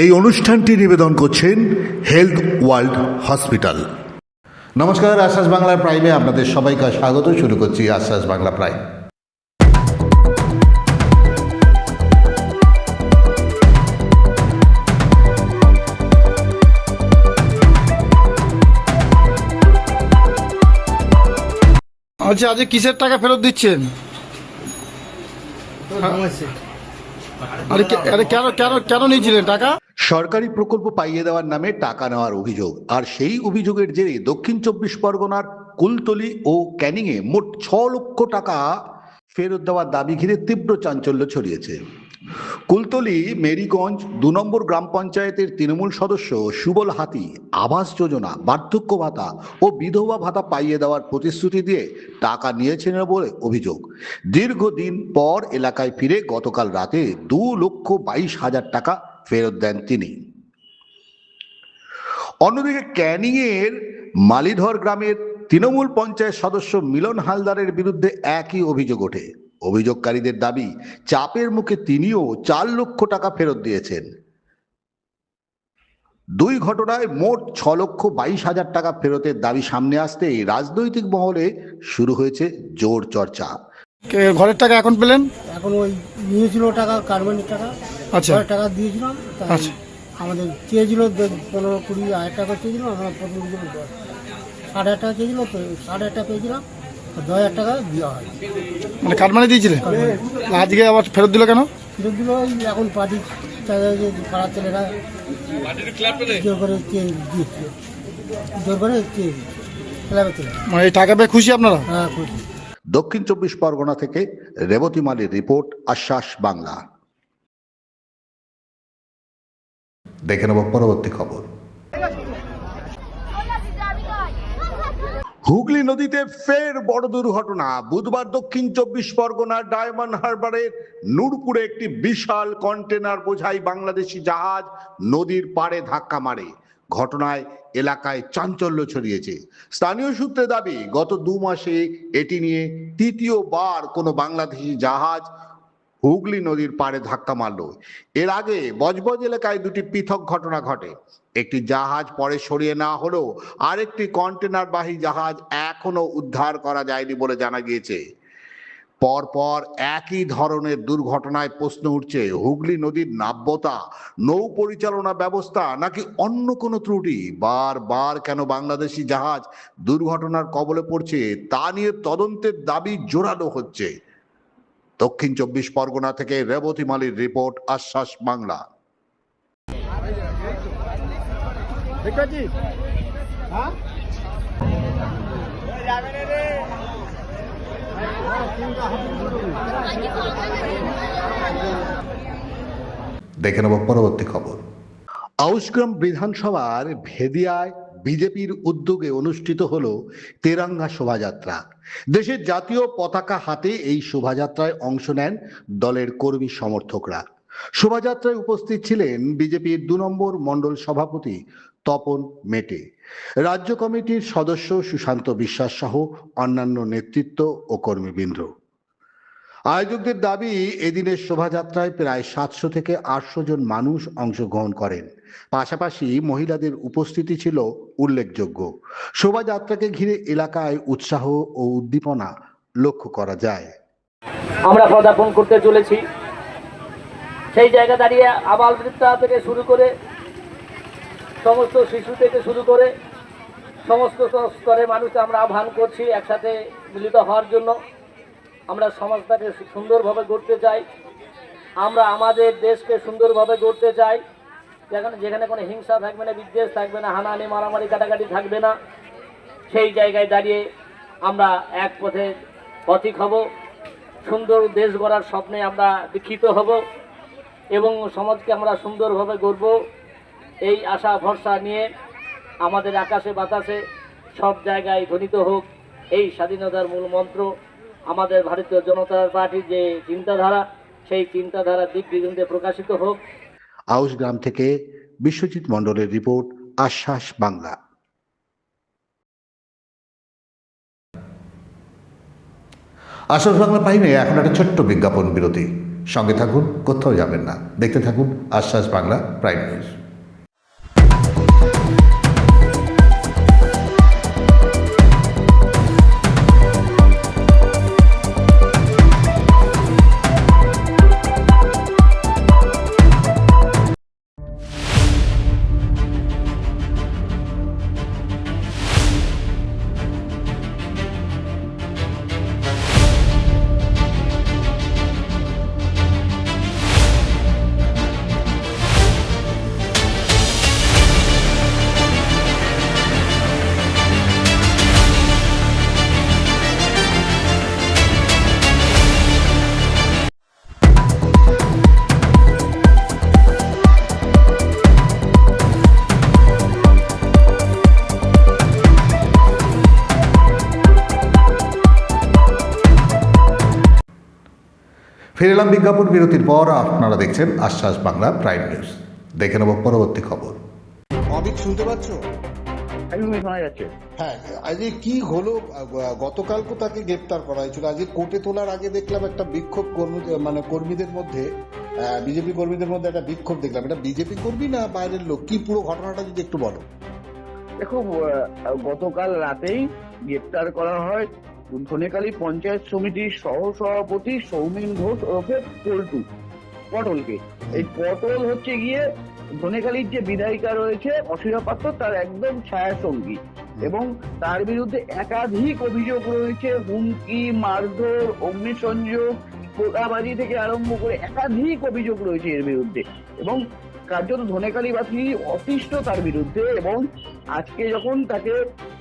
এই অনুষ্ঠানটি নিবেদন করছেন হেলথ ওয়ার্ল্ড হসপিটাল। নমস্কার, আশ্বাস বাংলা প্রাইমে আপনাদের সবাইকে স্বাগত। শুরু করছি আশ্বাস বাংলা প্রাইম। আচ্ছা, আজ কিসের টাকা ফেরত দিচ্ছেন? আরে কেন কেন কেন নিয়েছিলেন টাকা? সরকারি প্রকল্প পাইয়ে দেওয়ার নামে টাকা নেওয়ার অভিযোগ, আর সেই অভিযোগের জেরে দক্ষিণ চব্বিশ পরগনার কুলতলি ও ক্যানিংয়ে মোট 6 লক্ষ টাকা ফেরত দেওয়ার দাবি ঘিরে তীব্র চাঞ্চল্য ছড়িয়েছে। কুলতলি মেরিগঞ্জ 2 নম্বর গ্রাম পঞ্চায়েতের তৃণমূল সদস্য সুবল হাতি আবাস যোজনা, বার্ধক্য ভাতা ও বিধবা ভাতা পাইয়ে দেওয়ার প্রতিশ্রুতি দিয়ে টাকা নিয়েছেন বলে অভিযোগ। দীর্ঘদিন পর এলাকায় ফিরে গতকাল রাতে 2,22,000 টাকা ফেরত দেন তিনি। অন্যদিকে ক্যানিংয়ের মালিধর গ্রামের তৃণমূল পঞ্চায়েত সদস্য মিলন হালদারের বিরুদ্ধে একই অভিযোগ ওঠে। অভিযোগকারীদের দাবি, চাপের মুখে তিনিও 4 লক্ষ টাকা ফেরত দিয়েছেন। দুই ঘটনায় মোট 6,22,000 টাকা ফেরতের দাবি সামনে আসতেই রাজনৈতিক মহলে শুরু হয়েছে জোর চর্চা। ঘরের টাকা এখন পেলেন? এখন ওই নিয়েছিল টাকা, কারবানির টাকা। আচ্ছা, টাকা দিয়েছিলাম। আচ্ছা, আমাদের চেয়েছিল 15-20,000 টাকা চেয়েছিল। আমরা প্রথম দিন 6,500 টাকা চেয়েছিল, তো 6,500 টাকা পেয়েছিলাম, 10,000 টাকা দেওয়া হয়। মানে কাটমানি দিয়েছিলেন, আজকে আবার ফেরত দিল কেন? ফেরত দিল এখন পার্টি পাড়ার ছেলেরা জোর করে চেয়ে দিয়েছিল, জোর করে চেয়ে দিচ্ছে। মানে এই টাকা পেয়ে খুশি আপনারা? হ্যাঁ, খুশি। দক্ষিণ চব্বিশ পরগনা থেকে রেবতী মালির রিপোর্ট, আশ্বাস বাংলা। দেখে নেব পরবর্তী খবর। হুগলি নদীতে ফের বড় দুর্ঘটনা। বুধবার দক্ষিণ চব্বিশ পরগনার ডায়মন্ড হারবারের নূরপুরে একটি বিশাল কন্টেনার বোঝাই বাংলাদেশি জাহাজ নদীর পাড়ে ধাক্কা মারে। ঘটনায় এলাকায় চাঞ্চল্য ছড়িয়েছে। স্থানীয় সূত্রে দাবি, গত 2 মাসে এটি নিয়ে তৃতীয়বার কোনো বাংলাদেশি জাহাজ হুগলি নদীর পাড়ে ধাক্কা মারল। এর আগে বজবজ এলাকায় 2টি পৃথক ঘটনা ঘটে। একটি জাহাজ পরে সরিয়ে নেওয়া হলেও আরেকটি কন্টেনারবাহী জাহাজ এখনো উদ্ধার করা যায়নি বলে জানা গিয়েছে। পরপর একই ধরনের দুর্ঘটনায় প্রশ্ন উঠছে, হুগলি নদীর নাব্যতা, নৌ পরিচালনা ব্যবস্থা নাকি অন্য কোনো ত্রুটি? বারবার কেন বাংলাদেশি জাহাজ দুর্ঘটনার কবলে পড়ছে তা নিয়ে তদন্তের দাবি জোরালো হচ্ছে। দক্ষিণ চব্বিশ পরগনা থেকে রেবতী মালির রিপোর্ট, আশ্বাস বাংলা। দেখে নেব পরবর্তী খবর। আউশগ্রাম বিধানসভার ভেদিয়ায় বিজেপির উদ্যোগে অনুষ্ঠিত হলো তেরঙ্গা শোভাযাত্রা। দেশের জাতীয় পতাকা হাতে এই শোভাযাত্রায় অংশ নেন দলের কর্মী সমর্থকরা। শোভাযাত্রায় উপস্থিত ছিলেন বিজেপির 2 নম্বর মণ্ডল সভাপতি তপন মেটে, রাজ্য কমিটির সদস্য সুশান্ত বিশ্বাস সহ অন্যান্য নেতৃত্ব ও কর্মীবৃন্দ। আয়োজকদের দাবি, এদিনের শোভাযাত্রায় প্রায় 700 থেকে 800 জন মানুষ অংশগ্রহণ করেন। পাশাপাশি মহিলাদের উপস্থিতি ছিল উল্লেখযোগ্য। শোভাযাত্রাকে ঘিরে এলাকায় উৎসাহ ও উদ্দীপনা লক্ষ্য করা যায়। আমরা পদার্পণ করতে চলেছি। সেই জায়গা দাঁড়িয়ে আবাল বৃদ্ধা থেকে শুরু করে সমস্ত শিশু থেকে শুরু করে সমস্ত স্তরের মানুষ আমরা আহ্বান করছি একসাথে মিলিত হওয়ার জন্য। আমরা সমাজটাকে সুন্দরভাবে গড়তে চাই, আমরা আমাদের দেশকে সুন্দরভাবে গড়তে চাই, যেখানে কোনো হিংসা থাকবে না, বিদ্বেষ থাকবে না, হানাহানি মারামারি কাটাকাটি থাকবে না। সেই জায়গায় দাঁড়িয়ে আমরা এক পথিক হব, সুন্দর দেশ গড়ার স্বপ্নে আমরা দীক্ষিত হব এবং সমাজকে আমরা সুন্দরভাবে গড়ব। এই আশা ভরসা নিয়ে আমাদের আকাশে বাতাসে সব জায়গায় ধ্বনিত হোক এই স্বাধীনতার মূল মন্ত্র। আমাদের ভারতীয় জনতা পার্টির যে চিন্তাধারা, সেই চিন্তাধারা দিক দিগন্তে প্রকাশিত হোক। আউশগ্রাম থেকে বিশ্বজিৎ মণ্ডলের রিপোর্ট, আশ্বাস বাংলা। আশ্বাস বাংলা প্রাইমে এখন একটা ছোট্ট বিজ্ঞাপন বিরতি। সঙ্গে থাকুন, কোথাও যাবেন না, দেখতে থাকুন আশ্বাস বাংলা প্রাইম নিউজ। ফিরে এলাম বিজ্ঞাপন বিরতির পর। আপনারা দেখছেন আশ্বাস বাংলা প্রাইম নিউজ। দেখে নেব পরবর্তী খবর। অবিক শুনতে পাচ্ছ? একদমই শোনা যাচ্ছে। হ্যাঁ, আজকে কি হলো? গতকালকে তাকে গ্রেপ্তার করা হয়েছিল, আজকে কোর্টে তোলার আগে দেখলাম একটা বিক্ষোভ কর্মীদের মধ্যে, বিজেপি কর্মীদের মধ্যে একটা বিক্ষোভ দেখলাম। এটা বিজেপি কর্মী না বাইরের লোক? কি পুরো ঘটনাটা যদি একটু বলো। দেখো, গতকাল রাতেই গ্রেপ্তার করা হয় ধনেখালী পঞ্চায়েত সমিতির সহসভাপতি সৌমেন ঘোষ ওরফে পটলকে। এই পটল হচ্ছে গিয়ে ধনেখালীর যে বিধায়িকা রয়েছে অসীমা পাত্র, তার একদম ছায়া সঙ্গী, এবং তার বিরুদ্ধে একাধিক অভিযোগ রয়েছে। হুমকি, মারধর, অগ্নিসংযোগ, পোকাবাজি থেকে আরম্ভ করে একাধিক অভিযোগ রয়েছে এর বিরুদ্ধে, এবং কার্যত ধনেখালীবাসী অতিষ্ঠ তার বিরুদ্ধে। এবং আজকে যখন তাকে,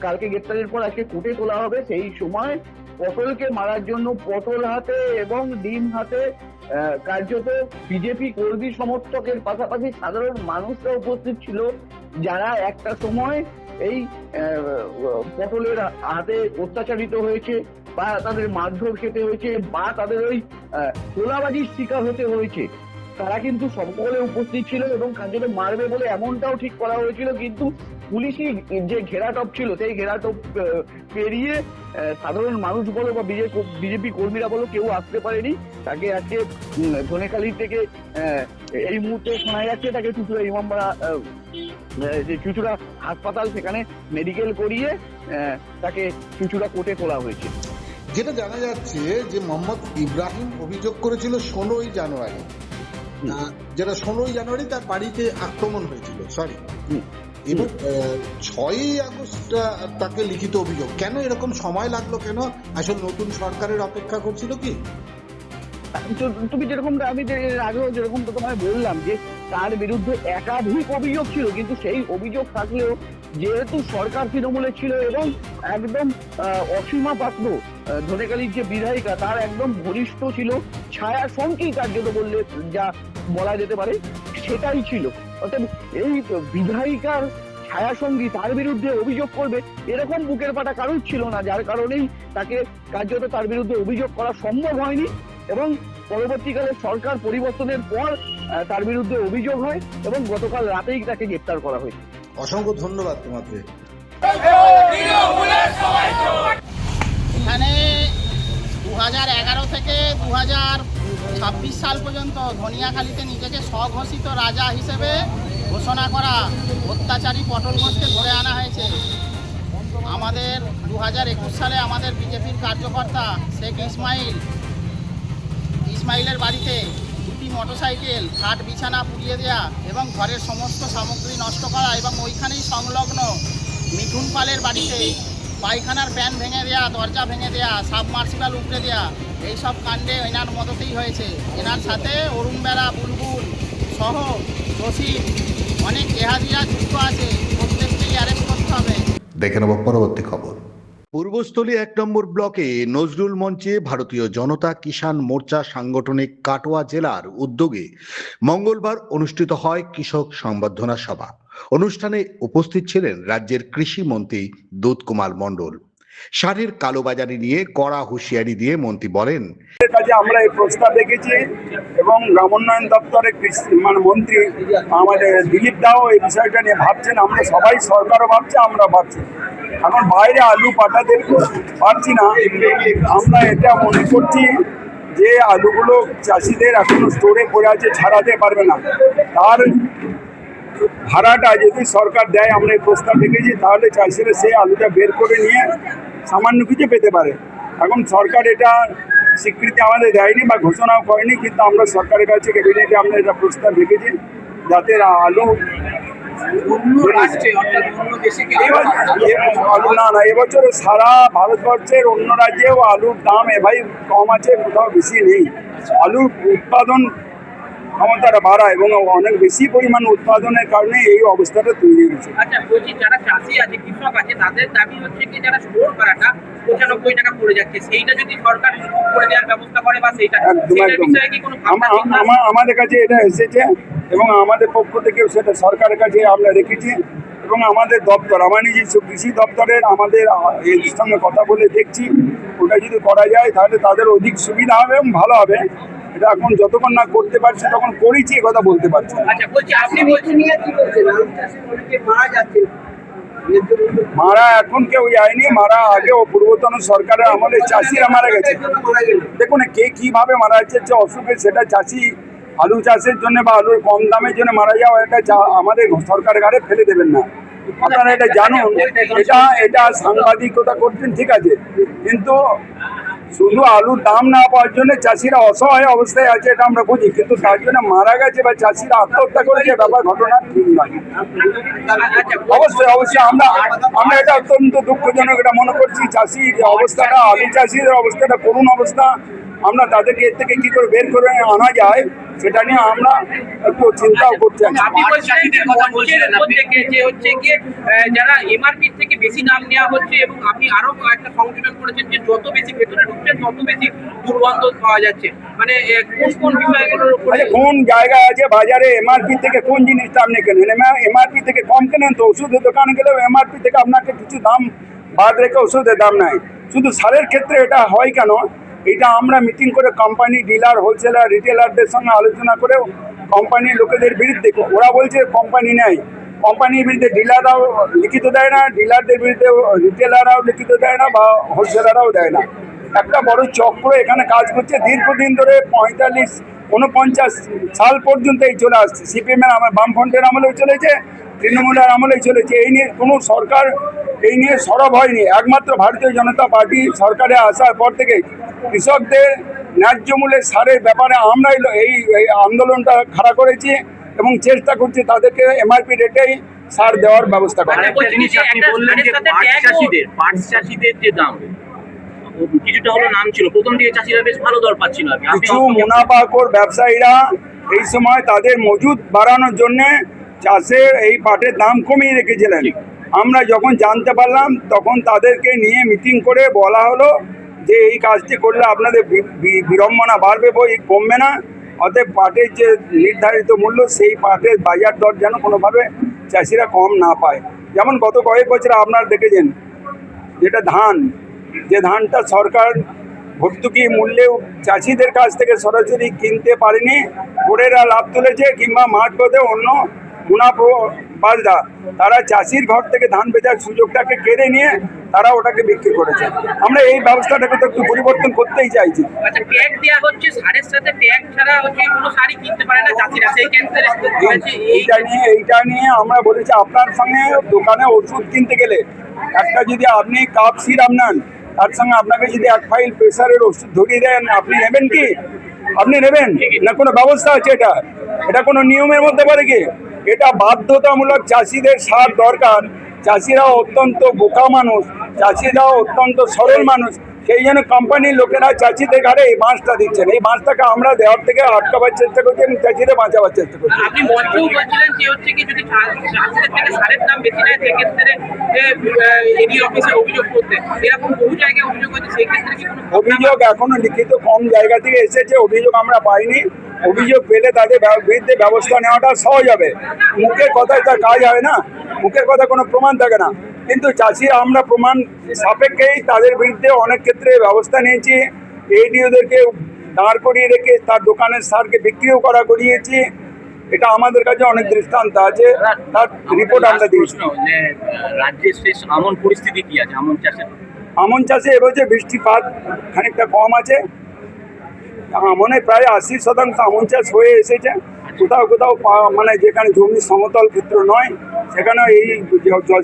কালকে গ্রেপ্তারের পর আজকে কোর্টে তোলা হবে, সেই সময় পটলকে মারার জন্য পটল হাতে এবং ডিম হাতে কার্যত বিজেপি কর্মী সমর্থকের পাশাপাশি সাধারণ মানুষরা উপস্থিত ছিল, যারা একটা সময় এই পটলের হাতে অত্যাচারিত হয়েছে, বা তাদের মারধর খেতে হয়েছে, বা তাদের ওই তোলাবাজির শিকার হতে হয়েছে। তারা কিন্তু সকলে উপস্থিত ছিল এবং কার্যত মারবে বলে এমনটাও ঠিক করা হয়েছিল, কিন্তু পুলিশি যে ঘেরাটপ ছিল সেই ঘেরাটপ পেরিয়ে সাধারণ মানুষ বলো বা বিজেপি কর্মীরা বলো কেউ আসতে পারেনি। তাকে আজকে ধনেখালী থেকে এই মুহূর্তে শোনা যাচ্ছে তাকে চুঁচুড়া ইমামবাড়া যে চুঁচুড়া হাসপাতাল, সেখানে মেডিকেল করিয়ে তাকে চুঁচুড়া কোর্টে তোলা হয়েছে। যেটা জানা যাচ্ছে যে মোহাম্মদ ইব্রাহিম অভিযোগ করেছিল 16ই জানুয়ারি, যেটা 16ই জানুয়ারি তার বাড়িতে আক্রমণ হয়েছিল, এবং 6ই আগস্ট তাকে লিখিত অভিযোগ। কেন এরকম সময় লাগলো? কেন? আসলে নতুন সরকারের অপেক্ষা করছিল কি? তুমি যেরকমটা, আমি আগেও যেরকম তোমায় বললাম যে তার বিরুদ্ধে একাধিক অভিযোগ ছিল, কিন্তু সেই অভিযোগ থাকলেও যেহেতু সরকার তৃণমূলের ছিল এবং একদম অসীমা পাত্র ধনেখালীর যে বিধায়িকা তার একদম ঘনিষ্ঠ ছিল, ছায়া সঙ্গী কার্যত বললে যা বলা যেতে পারে সেটাই ছিল। অর্থাৎ এই বিধায়িকার ছায়া সঙ্গী তার বিরুদ্ধে অভিযোগ করবে এরকম বুকের পাটা কারোর ছিল না, যার কারণেই তাকে কার্যত তার বিরুদ্ধে অভিযোগ করা সম্ভব হয়নি। এবং পরবর্তীকালে সরকার পরিবর্তনের পর তার বিরুদ্ধে অভিযোগ হয় এবং গতকাল রাতেই তাকে গ্রেপ্তার করা হয়েছে। অসংখ্য ধন্যবাদ তোমাকে। এখানে 2011 থেকে 2026 সাল পর্যন্ত ধনিয়াখালীতে নিজেকে স্বঘোষিত রাজা হিসেবে ঘোষণা করা অত্যাচারী পটল ঘোষকে ধরে আনা হয়েছে। আমাদের 2021 সালে আমাদের বিজেপির কার্যকর্তা শেখ ইসমাইলের বাড়িতে 2টি মোটরসাইকেল, খাট, বিছানা পুড়িয়ে দেওয়া এবং ঘরের সমস্ত সামগ্রী নষ্ট করা, এবং ওইখানেই সংলগ্ন মিঠুন পালের বাড়িতে পায়খানার প্যান ভেঙে দেওয়া, দরজা ভেঙে দেওয়া, সাবমার্সিবল উপড়ে দেওয়া, এইসব কাণ্ডে এনার মদতেই হয়েছে। এনার সাথে অরুণ বেড়া, বুলবুল সহ রশিদ অনেক এহাদিরা যুক্ত আছে, প্রত্যেককেই অ্যারেস্ট করতে হবে। দেখে নেব পরবর্তী খবর। পূর্বস্থলী 1 নম্বর ব্লকে নজরুল মঞ্চে ভারতীয় জনতা কিষাণ মোর্চা সাংগঠনিক কাটোয়া জেলার উদ্যোগে মঙ্গলবার অনুষ্ঠিত হয় কৃষক সংবর্ধনা সভা। অনুষ্ঠানে উপস্থিত ছিলেন রাজ্যের কৃষি মন্ত্রী দুধ কুমার মণ্ডল। সারের কালোবাজারি নিয়ে কড়া হুঁশিয়ারি দিয়ে মন্ত্রী বলেন, কাজে আমরা এই প্রস্তাব রেখেছি এবং গ্রামোন্নয়ন দপ্তরের মন্ত্রী আমাদের দিলীপ দাও এই বিষয়টা নিয়ে ভাবছেন। আমরা সবাই, সরকারও ভাবছে, আমরা ভাবছি। এখন বাইরে আলু পাঠাতে পারছি না। আমরা এটা মনে করছি যে আলুগুলো চাষিদের এখনো স্টোরে পড়ে আছে ছাড়াতে পারবে না, তার ভাড়াটা যদি সরকার দেয়, আমরা এই প্রস্তাব রেখেছি, তাহলে চাষিরা সেই আলুটা বের করে নিয়ে সামান্য কিছু পেতে পারে। এখন সরকার এটা স্বীকৃতি আমাদের দেয়নি বা ঘোষণাও করেনি, কিন্তু আমরা সরকারের কাছে ক্যাবিনেটে আমরা এটা প্রস্তাব রেখেছি যাতে আলু আলু না এবছরে সারা ভারতবর্ষের অন্য রাজ্যেও আলুর দাম ভাই কম আছে, কোথাও বেশি নেই। আলুর উৎপাদন ক্ষমতাটা বাড়া এবং অনেক বেশি পরিমাণ উৎপাদনের কারণে এই অবস্থাটা তৈরি হয়েছে। আচ্ছা বলছি, যারা চাষি আছে, কৃষক আছে, তাদের দাবি হচ্ছে কি যারা স্টোর করাটা 95 টাকা পড়ে যাচ্ছে, সেইটা যদি সরকার করে দেওয়ার ব্যবস্থা করে বা সেইটার বিষয়ে কি কোনো আমাদের কাছে এটা এসেছে এবং আমাদের পক্ষ থেকেও সেটা সরকারের কাছে আমরা রেখেছি এবং আমাদের দপ্তর, আমার নিজের কৃষি দপ্তরের আমাদের এর সঙ্গে কথা বলে দেখছি, ওটা যদি করা যায় তাহলে তাদের অধিক সুবিধা হবে এবং ভালো হবে। এটা এখন যতক্ষণ না করতে পারছি তখন করেছি, কথা বলতে পারছি। আচ্ছা বলছি, আপনি বলছেন মারা এখন কেউ যায়নি, মারা আগেও পূর্বতন সরকারের আমলে চাষিরা মারা গেছে। দেখুন কে কিভাবে মারা যাচ্ছে অসুখে, সেটা চাষি আলু চাষের জন্য বা আলুর কম দামের জন্য মারা যাওয়া, এটা আমাদের সরকার ঘাড়ে ফেলে দেবেন না। আপনারা এটা জানুন, এটা সাংবাদিকতা করছেন ঠিক আছে, কিন্তু শুধু আলুর দাম না পাওয়ার জন্য চাষিরা অসহায় অবস্থায় আছে এটা আমরা বুঝি, কিন্তু তার জন্য মারা গেছে বা চাষিরা আত্মহত্যা করেছে ব্যাপার ঘটনা ঠিক নয়। অবশ্যই আমরা এটা অত্যন্ত দুঃখজনক এটা মনে করছি। চাষির অবস্থাটা, আলু চাষিদের অবস্থাটা করুণ অবস্থা। আমরা তাদেরকে এর থেকে কি করে বের করে আনা যায় সেটা নিয়ে আমরা একটু চিন্তাও করছি। আপনি বলছেন যে হচ্ছে কি যারা এমআরপি থেকে বেশি দাম নেওয়া হচ্ছে, এবং আপনি আরো একটা সংযোজন করেছেন যে যত বেশি ভেতরে ঢুকছে তত বেশি দুর্গন্ধ পাওয়া যাচ্ছে, মানে কোন বিষয়গুলোর উপরে কোন জায়গায় আছে বাজারে এমআরপি থেকে কোন জিনিসটা আপনি কেনেন, এমআরপি থেকে কম কেনেন তো ওষুধের দোকানে গেলেও এমআরপি থেকে আপনাকে কিছু দাম বাদ রেখে ওষুধের দাম নাই। শুধু সারের ক্ষেত্রে এটা হয় কেন, এটা আমরা মিটিং করে কোম্পানি, ডিলার, হোলসেলার, রিটেলারদের সঙ্গে আলোচনা করে কোম্পানির লোকেদের বিরুদ্ধে, ওরা বলছে কোম্পানি নেয়, কোম্পানির বিরুদ্ধে ডিলাররাও লিখিত দেয় না, ডিলারদের বিরুদ্ধে রিটেলাররাও লিখিত দেয় না বা হোলসেলাররাও দেয় না। একটা বড় চক্র এখানে কাজ করছে দীর্ঘদিন ধরে, 45-49 সাল পর্যন্ত এই চলে আসছে। সিপিএমের বামফ্রন্টের আমলেও চলেছে, তৃণমূলের আমলেই চলেছে। এই নিয়ে কোনো সরকার এই নিয়ে সরব হয়নি। একমাত্র ভারতীয় জনতা পার্টি সরকারে আসার পর থেকে কৃষকদের ন্যায্য মূল্যের সারের ব্যাপারে আমরাই এই আন্দোলনটা খাড়া করেছি এবং চেষ্টা করছি তাদেরকে এমআরপি রেটেই সার দেওয়ার ব্যবস্থা করা। পাট চাষিদের যে দাম কিছুটা হলো নাম ছিল, প্রথম দিকে চাষিরা বেশ ভালো দর পাচ্ছিল। কিছু মুনাফাখোর ব্যবসায়ীরা এই সময় তাদের মজুদ বাড়ানোর জন্য চাষের এই পাটের দাম কমিয়ে রেখেছিলেন। আমরা যখন জানতে পারলাম তখন তাদেরকে নিয়ে মিটিং করে বলা হলো যে এই কাজটি করলে আপনাদের বিড়ম্বনা বাড়বে, বই কমবে না। অতএব পাটের যে নির্ধারিত মূল্য, সেই পাটের বাজার দর যেন কোনোভাবে চাষিরা কম না পায়। যেমন গত কয়েক বছর আপনারা দেখেছেন যেটা ধান, যে ধানটা সরকার ভর্তুকি মূল্যেও চাষিদের কাছ থেকে সরাসরি কিনতে পারেনি, বোর্ডেরা লাভ তুলেছে, কিংবা মাঠ পথে অন্য মুনাফাবাজরা তারা চাষির ঘর থেকে ধান বেচার সুযোগটাকে কেড়ে নিয়ে তারা ওটাকে বিক্রি করেছে। আমরা এই ব্যবস্থাটাকে তো একটু পরিবর্তন করতেই চাইছি। আচ্ছা, ট্যাগ দেওয়া হচ্ছে, সারের সাথে ট্যাগ ছাড়া হচ্ছে কোনো শাড়ি কিনতে পারে না চাষিরা, সেই ক্ষেত্রে এইটা নিয়ে আমরা বলেছি আপনার সঙ্গে দোকানে ওষুধ কিনতে গেলে একটা যদি আপনি কাপ সিরাপ নেন, তার সঙ্গে আপনাকে যদি 1 ফাইল প্রেসারের ওষুধ ধরিয়ে দেন, আপনি নেবেন কি? আপনি নেবেন না? কোনো ব্যবস্থা আছে এটা কোনো নিয়মের মধ্যে পড়ে কি? এটা বাধ্যতামূলক। চাষিদের সার দরকার। চাষিরাও অত্যন্ত বোকা মানুষ, চাষিরাও অত্যন্ত সরল মানুষ, সেই জন্য কোম্পানির লোকেরা চাষিদের ঘাড়ে এই বাঁশটা দিচ্ছেন। এই বাঁশটাকে আমরা দেওয়ার থেকে আটকাবার চেষ্টা করছি এবং চাষিদের বাঁচাবার চেষ্টা করছি। আপনি মঞ্চেও বলছিলেন যে হচ্ছে কি যদি চাষিদের থেকে সারের দাম বেশি নেয় সেক্ষেত্রে এডি অফিসে অভিযোগ করতে, এরকম বহু জায়গায় অভিযোগ হচ্ছে, সেই ক্ষেত্রে কি কোনো অভিযোগ এখনো লিখিত কম জায়গা থেকে এসেছে, অভিযোগ আমরা পাইনি। অভিযোগ পেলে তাদের বিরুদ্ধে ব্যবস্থা নেওয়াটা সহজ হবে। মুখের কথায় তার কাজ হয় না, মুখের কথা কোনো প্রমাণ থাকে না, কিন্তু চাষিরা আমরা প্রমাণ সাপেক্ষেই তাদের বিরুদ্ধে অনেক ক্ষেত্রে ব্যবস্থা নিয়েছি। এডিওদেরকে দাঁড় করিয়ে রেখে তার দোকানের সারকে বিক্রিও করিয়েছি। এটা আমাদের কাছে অনেক দৃষ্টান্ত আছে, তার রিপোর্ট আমরা দিয়েছি। রাজ্যের শেষ আমন পরিস্থিতি কি আছে আমন চাষে? আমন চাষে এবছর বৃষ্টিপাত খানিকটা কম আছে, মানে প্রায় 80% আমন চাষ হয়ে এসেছে। কোথাও কোথাও মানে যেখানে জমি সমতল ক্ষেত্র নয় সেখানে এই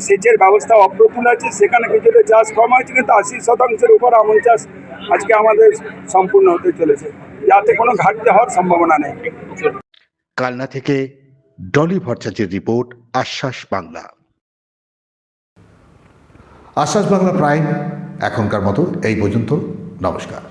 সেচের ব্যবস্থা অপ্রতুল আছে, সেখানে কিছুটা চাষ কম হয়েছে, কিন্তু 80%-এর উপর আমন চাষ আজকে আমাদের সম্পূর্ণ হতে চলেছে, যাতে কোনো ঘাটতি হওয়ার সম্ভাবনা নেই। কালনা থেকে ডলি ভট্টাচার্যের রিপোর্ট, আশ্বাস বাংলা। আশ্বাস বাংলা প্রাইম এখনকার মতো এই পর্যন্ত। নমস্কার।